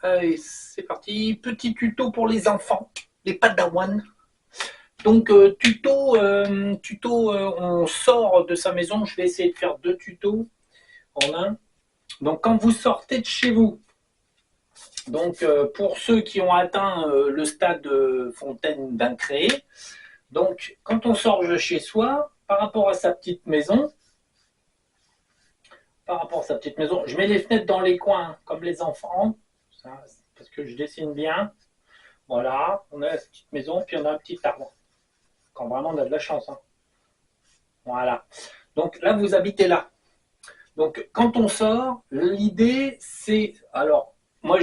Allez, c'est parti. Petit tuto pour les enfants, les padawans. Donc, on sort de sa maison. Je vais essayer de faire deux tutos en un. Donc, quand vous sortez de chez vous, donc pour ceux qui ont atteint le stade fontaine d'incréé, donc quand on sort de chez soi, par rapport à sa petite maison, je mets les fenêtres dans les coins, comme les enfants, ça, parce que je dessine bien. Voilà, on a la petite maison, puis on a un petit arbre. Quand vraiment on a de la chance. Hein. Voilà. Donc là, vous habitez là. Donc quand on sort, l'idée c'est. Alors, moi,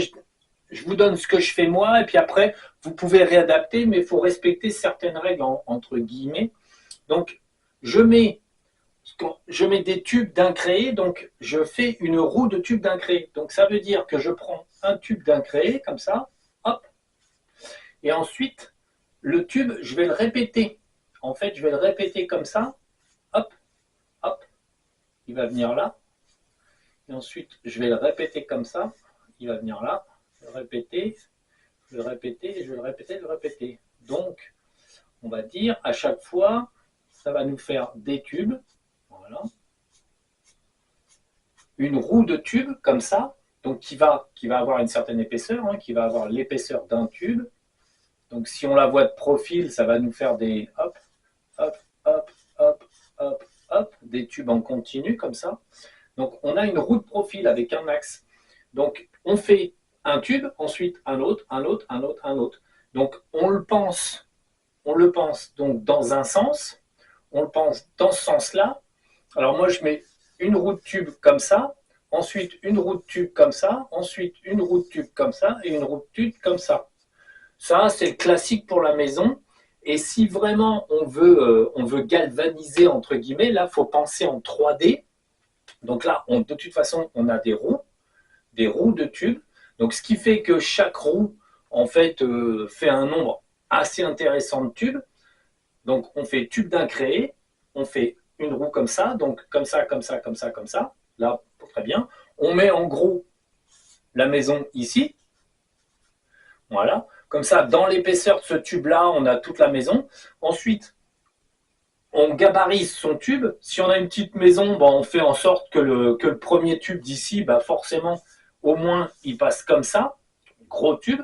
je vous donne ce que je fais moi, et puis après, vous pouvez réadapter, mais il faut respecter certaines règles entre guillemets. Donc, je mets, je mets des tubes d'incréé, donc je fais une roue de tubes d'incréé. Donc ça veut dire que je prends un tube d'incréé, comme ça, hop, et ensuite, le tube, je vais le répéter. En fait, je vais le répéter comme ça, hop, hop, il va venir là. Et ensuite, je vais le répéter comme ça, il va venir là. Je vais le répéter, je vais le répéter, je vais le répéter, je vais le répéter. Donc, on va dire à chaque fois, ça va nous faire des tubes. Voilà. Une roue de tubes comme ça, donc qui va avoir une certaine épaisseur, hein, qui va avoir l'épaisseur d'un tube. Donc, si on la voit de profil, ça va nous faire des hop, hop, hop, hop, hop, hop, des tubes en continu comme ça. Donc on a une roue de profil avec un axe. Donc on fait un tube, ensuite un autre, un autre, un autre, un autre. Donc on le pense donc dans un sens, on le pense dans ce sens-là. Alors moi je mets une roue de tube comme ça, ensuite une roue de tube comme ça, ensuite une roue de tube comme ça et une roue de tube comme ça. Ça, c'est le classique pour la maison. Et si vraiment on veut galvaniser, entre guillemets, là, il faut penser en 3D. Donc là, de toute façon, on a des roues de tubes. Donc ce qui fait que chaque roue, en fait, fait un nombre assez intéressant de tubes. Donc on fait tube d'incréé, on fait une roue comme ça, donc comme ça, comme ça, comme ça, comme ça. Là, très bien. On met en gros la maison ici. Voilà. Comme ça, dans l'épaisseur de ce tube-là, on a toute la maison. Ensuite, on gabarise son tube. Si on a une petite maison, ben, on fait en sorte que le premier tube d'ici, ben, forcément, au moins, il passe comme ça, gros tube.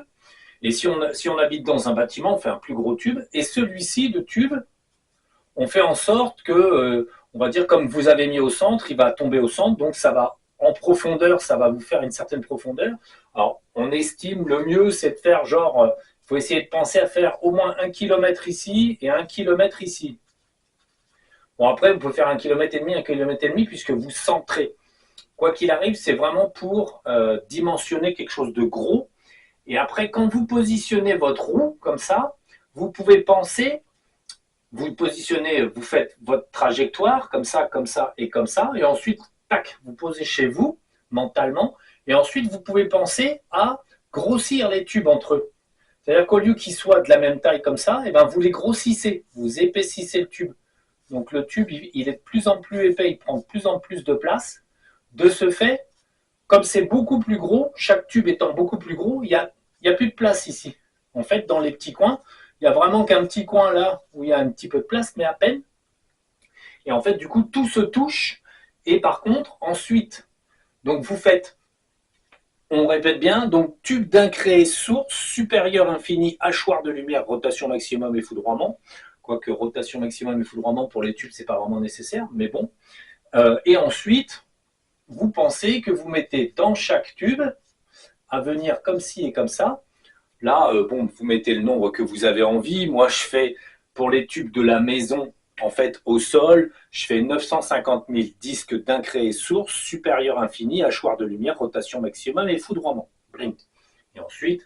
Et si on habite dans un bâtiment, on fait un plus gros tube. Et celui-ci de tube, on fait en sorte que, on va dire, comme vous avez mis au centre, il va tomber au centre. Donc, ça va, en profondeur, ça va vous faire une certaine profondeur. Alors, on estime le mieux, c'est de faire genre, il faut essayer de penser à faire au moins 1 kilomètre ici et 1 kilomètre ici. Bon, après, vous pouvez faire 1,5 km, 1,5 km, puisque vous centrez. Quoi qu'il arrive, c'est vraiment pour dimensionner quelque chose de gros. Et après, quand vous positionnez votre roue comme ça, vous pouvez penser, vous positionnez, vous faites votre trajectoire comme ça, comme ça et comme ça. Et ensuite, tac, vous posez chez vous, mentalement. Et ensuite, vous pouvez penser à grossir les tubes entre eux. C'est-à-dire qu'au lieu qu'ils soient de la même taille comme ça, et ben vous les grossissez, vous épaississez le tube. Donc le tube, il est de plus en plus épais, il prend de plus en plus de place. De ce fait, comme c'est beaucoup plus gros, chaque tube étant beaucoup plus gros, il y a plus de place ici. En fait, dans les petits coins, il n'y a vraiment qu'un petit coin là où il y a un petit peu de place, mais à peine. Et en fait, du coup, tout se touche. Et par contre, ensuite, donc vous faites, on répète bien, donc tube d'incréé source, supérieur infini, hachoir de lumière, rotation maximum et foudroiement. Quoique rotation maximum et foudroiement pour les tubes, c'est pas vraiment nécessaire, mais bon. Et ensuite, vous pensez que vous mettez dans chaque tube à venir comme ci et comme ça. Là, bon, vous mettez le nombre que vous avez envie. Moi, je fais pour les tubes de la maison, en fait, au sol, je fais 950 000 disques d'incréé source, supérieur infini, hachoir de lumière, rotation maximum et foudroiement. Blink. Et ensuite,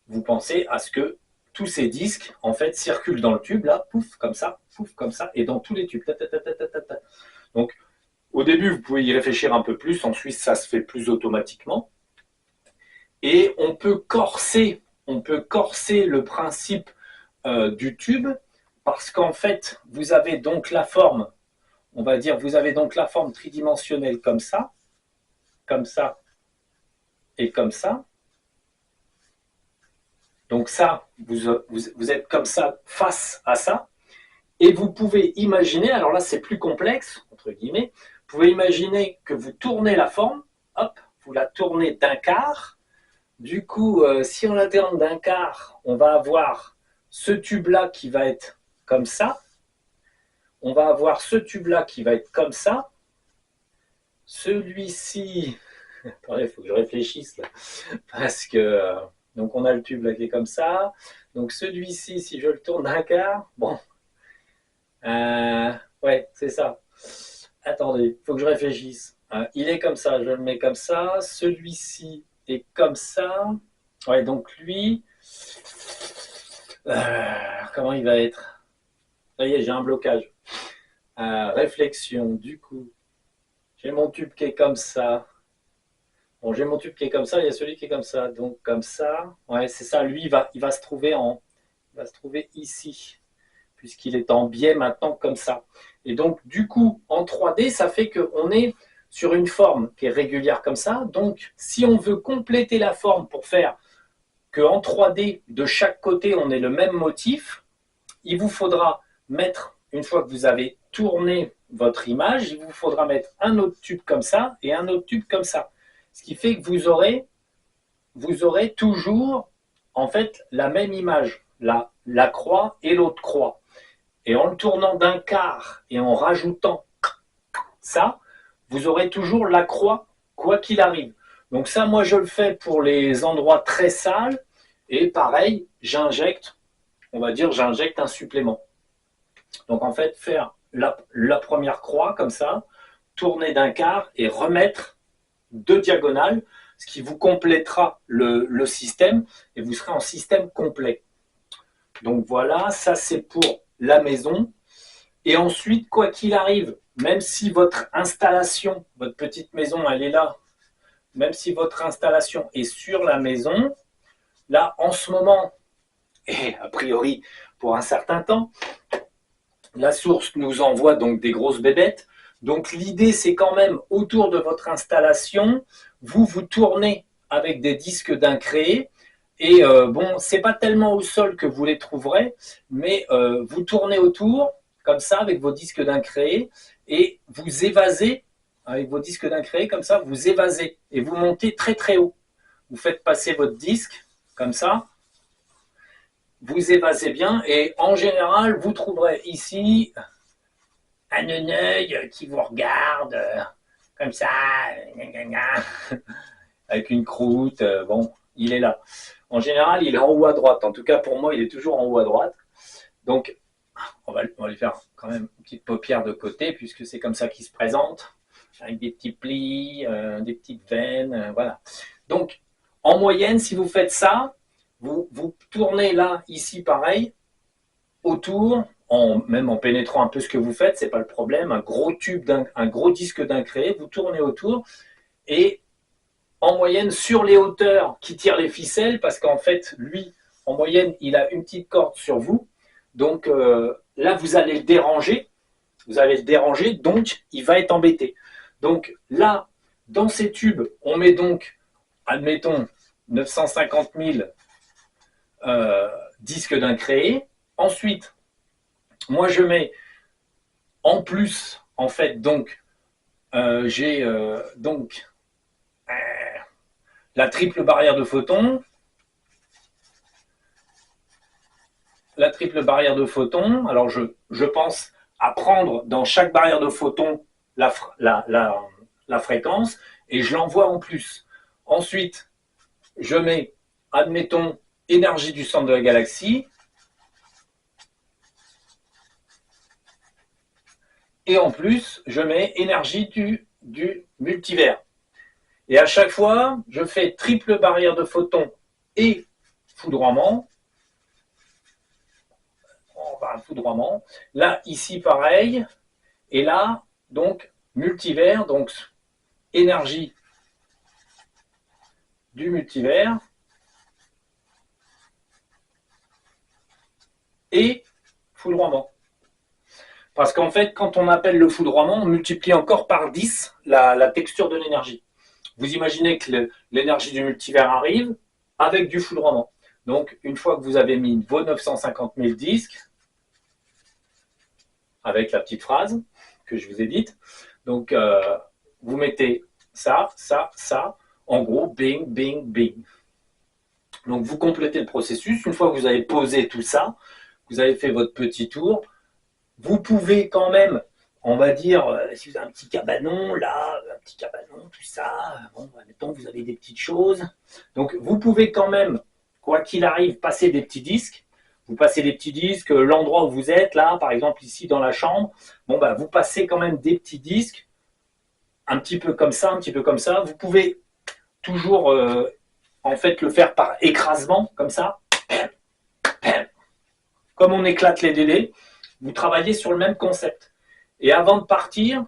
vous pensez à ce que tous ces disques, en fait, circulent dans le tube, là, pouf, comme ça, et dans tous les tubes. Donc, au début, vous pouvez y réfléchir un peu plus, ensuite, ça se fait plus automatiquement. Et on peut corser le principe du tube, parce qu'en fait, vous avez donc la forme, on va dire, vous avez donc la forme tridimensionnelle comme ça, et comme ça. Donc ça, vous êtes comme ça face à ça. Et vous pouvez imaginer, alors là c'est plus complexe, entre guillemets, vous pouvez imaginer que vous tournez la forme, hop, vous la tournez d'un quart. Du coup, si on la tourne d'un quart, on va avoir ce tube-là qui va être comme ça. On va avoir ce tube-là qui va être comme ça. Celui-ci, attendez, il faut que je réfléchisse là, parce que, donc on a le tube là qui est comme ça. Donc celui-ci, si je le tourne d'un quart, bon, ouais, c'est ça. Attendez, il faut que je réfléchisse. Il est comme ça, je le mets comme ça. Celui-ci est comme ça. Ouais, donc lui, comment il va être? Ça y est, j'ai un blocage. Réflexion, du coup, j'ai mon tube qui est comme ça. Bon, j'ai mon tube qui est comme ça, il y a celui qui est comme ça. Donc comme ça, ouais, c'est ça. Lui, il va se trouver ici, puisqu'il est en biais maintenant comme ça. Et donc, du coup, en 3D, ça fait qu'on est sur une forme qui est régulière comme ça. Donc, si on veut compléter la forme pour faire qu'en 3D, de chaque côté, on ait le même motif, il vous faudra mettre, une fois que vous avez tourné votre image, il vous faudra mettre un autre tube comme ça et un autre tube comme ça. Ce qui fait que vous aurez toujours, en fait, la même image, la croix et l'autre croix. Et en le tournant d'un quart et en rajoutant ça, vous aurez toujours la croix, quoi qu'il arrive. Donc ça, moi, je le fais pour les endroits très sales. Et pareil, j'injecte, on va dire, j'injecte un supplément. Donc en fait, faire la première croix comme ça, tourner d'un quart et remettre deux diagonales, ce qui vous complétera le système et vous serez en système complet. Donc voilà, ça c'est pour la maison. Et ensuite, quoi qu'il arrive, même si votre installation, votre petite maison, elle est là, même si votre installation est sur la maison, là, en ce moment, et a priori pour un certain temps, la source nous envoie donc des grosses bébêtes. Donc l'idée, c'est quand même, autour de votre installation, vous tournez avec des disques d'incréé. Et bon, c'est pas tellement au sol que vous les trouverez, mais vous tournez autour, comme ça, avec vos disques d'incréé, et vous évasez, avec vos disques d'incréé, comme ça, vous évasez, et vous montez très très haut. Vous faites passer votre disque, comme ça, vous évasez bien, et en général, vous trouverez ici un œil qui vous regarde, comme ça, avec une croûte, bon, il est là. En général, il est en haut à droite. En tout cas, pour moi, il est toujours en haut à droite. Donc, on va lui faire quand même une petite paupière de côté, puisque c'est comme ça qu'il se présente, avec des petits plis, des petites veines, voilà. Donc, en moyenne, si vous faites ça, vous tournez là, ici, pareil, autour, même en pénétrant un peu ce que vous faites, c'est pas le problème, un gros disque d'incréé, vous tournez autour, et en moyenne sur les hauteurs qui tirent les ficelles, parce qu'en fait, lui, en moyenne, il a une petite corde sur vous. Donc là, vous allez le déranger. Donc il va être embêté. Donc là, dans ces tubes, on met donc, admettons, 950 000 disques d'incréé. Ensuite, moi, je mets en plus, en fait, donc, j'ai donc la triple barrière de photons. La triple barrière de photons, alors je pense à prendre dans chaque barrière de photons la fréquence et je l'envoie en plus. Ensuite, je mets, admettons, énergie du centre de la galaxie. Et en plus, je mets énergie du multivers. Et à chaque fois, je fais triple barrière de photons et foudroiement. Un foudroiement. Là, ici, pareil. Et là, donc, multivers, donc énergie du multivers et foudroiement. Parce qu'en fait, quand on appelle le foudroiement, on multiplie encore par 10 la texture de l'énergie. Vous imaginez que l'énergie du multivers arrive avec du foudroiement. Donc, une fois que vous avez mis vos 950 000 disques, avec la petite phrase que je vous ai dite, donc vous mettez ça, ça, ça, en gros, bing, bing, bing. Donc, vous complétez le processus. Une fois que vous avez posé tout ça, vous avez fait votre petit tour, vous pouvez quand même, on va dire, si vous avez un petit cabanon, là, un petit cabanon, tout ça, bon, mettons, vous avez des petites choses. Donc, vous pouvez quand même, quoi qu'il arrive, passer des petits disques. Vous passez des petits disques, l'endroit où vous êtes, là, par exemple, ici dans la chambre, bon, bah, vous passez quand même des petits disques, un petit peu comme ça, un petit peu comme ça. Vous pouvez toujours, en fait, le faire par écrasement, comme ça. Comme on éclate les délais, vous travaillez sur le même concept. Et avant de partir,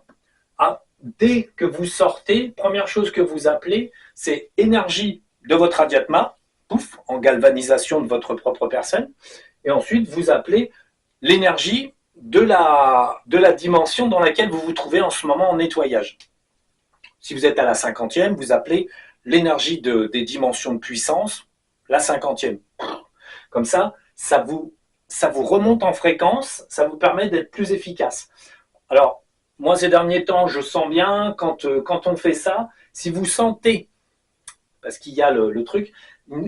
dès que vous sortez, première chose que vous appelez, c'est énergie de votre Adhyatma, pouf, en galvanisation de votre propre personne. Et ensuite, vous appelez l'énergie de la dimension dans laquelle vous vous trouvez en ce moment en nettoyage. Si vous êtes à la 50e, vous appelez l'énergie des dimensions de puissance, la 50e. Comme ça vous remonte en fréquence, ça vous permet d'être plus efficace. Alors, moi, ces derniers temps, je sens bien, quand on fait ça, si vous sentez, parce qu'il y a le truc,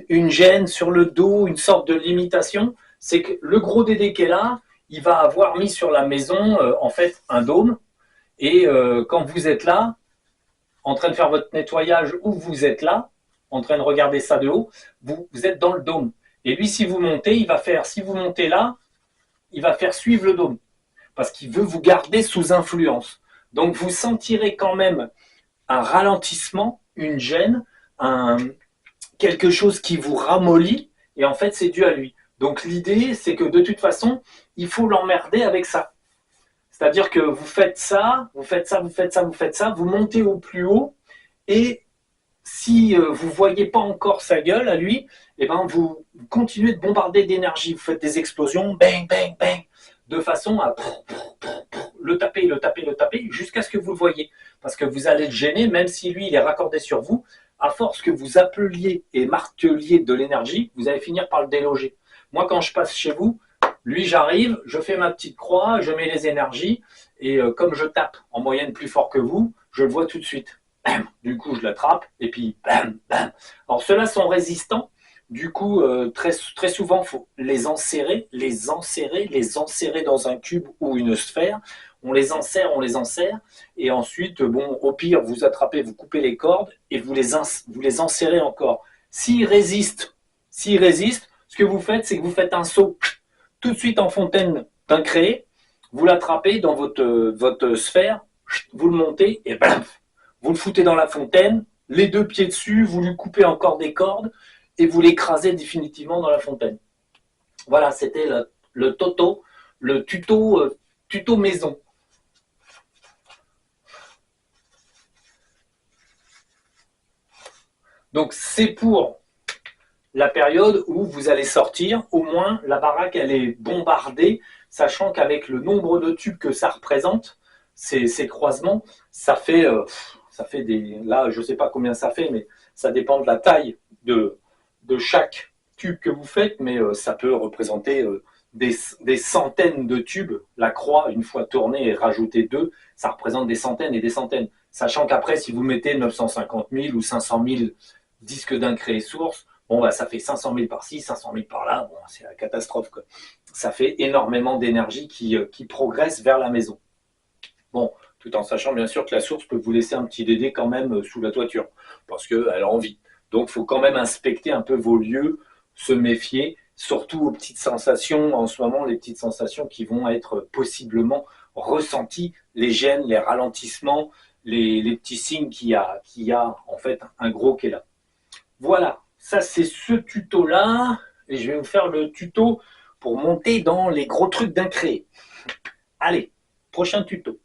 une gêne sur le dos, une sorte de limitation, c'est que le gros Dédé qui est là, il va avoir mis sur la maison, en fait, un dôme. Et quand vous êtes là, en train de faire votre nettoyage, ou vous êtes là, en train de regarder ça de haut, vous êtes dans le dôme. Et lui, si vous montez, il va faire, si vous montez là, il va faire suivre le dôme. Parce qu'il veut vous garder sous influence. Donc vous sentirez quand même un ralentissement, une gêne, quelque chose qui vous ramollit, et en fait c'est dû à lui. Donc l'idée, c'est que de toute façon, il faut l'emmerder avec ça. C'est-à-dire que vous faites ça, vous faites ça, vous faites ça, vous faites ça, vous montez au plus haut, et si vous ne voyez pas encore sa gueule à lui, eh ben vous continuez de bombarder d'énergie, vous faites des explosions, bang, bang, bang, de façon à le taper, le taper, le taper, jusqu'à ce que vous le voyez. Parce que vous allez le gêner, même si lui, il est raccordé sur vous, à force que vous appeliez et marteliez de l'énergie, vous allez finir par le déloger. Moi, quand je passe chez vous, lui, j'arrive, je fais ma petite croix, je mets les énergies, et comme je tape en moyenne plus fort que vous, je le vois tout de suite. Bam, du coup, je l'attrape, et puis bam, bam. Alors, ceux-là sont résistants. Du coup, très souvent, il faut les enserrer dans un cube ou une sphère. On les enserre, et ensuite, bon, au pire, vous attrapez, vous coupez les cordes, et vous les enserrez encore. S'ils résistent, ce que vous faites, c'est que vous faites un saut tout de suite en fontaine d'incréé, vous l'attrapez dans votre sphère, vous le montez, et bam, vous le foutez dans la fontaine, les deux pieds dessus, vous lui coupez encore des cordes, et vous l'écrasez définitivement dans la fontaine. Voilà, c'était le tuto maison. Donc c'est pour la période où vous allez sortir, au moins la baraque elle est bombardée, sachant qu'avec le nombre de tubes que ça représente, ces croisements, ça fait des... Là, je ne sais pas combien ça fait, mais ça dépend de la taille de chaque tube que vous faites, mais ça peut représenter des centaines de tubes. La croix, une fois tournée et rajoutée 2, ça représente des centaines et des centaines. Sachant qu'après, si vous mettez 950 000 ou 500 000 disques d'incréé source, bon, bah, ça fait 500 000 par-ci, 500 000 par-là, bon, c'est la catastrophe, quoi. Ça fait énormément d'énergie qui progresse vers la maison. Bon, tout en sachant bien sûr que la source peut vous laisser un petit Dédé quand même sous la toiture, parce qu'elle a envie. Donc, il faut quand même inspecter un peu vos lieux, se méfier, surtout aux petites sensations, en ce moment, les petites sensations qui vont être possiblement ressenties, les gènes, les ralentissements, les petits signes qu'il y a en fait un gros qui est là. Voilà, ça c'est ce tuto-là, et je vais vous faire le tuto pour monter dans les gros trucs d'incréé. Allez, prochain tuto.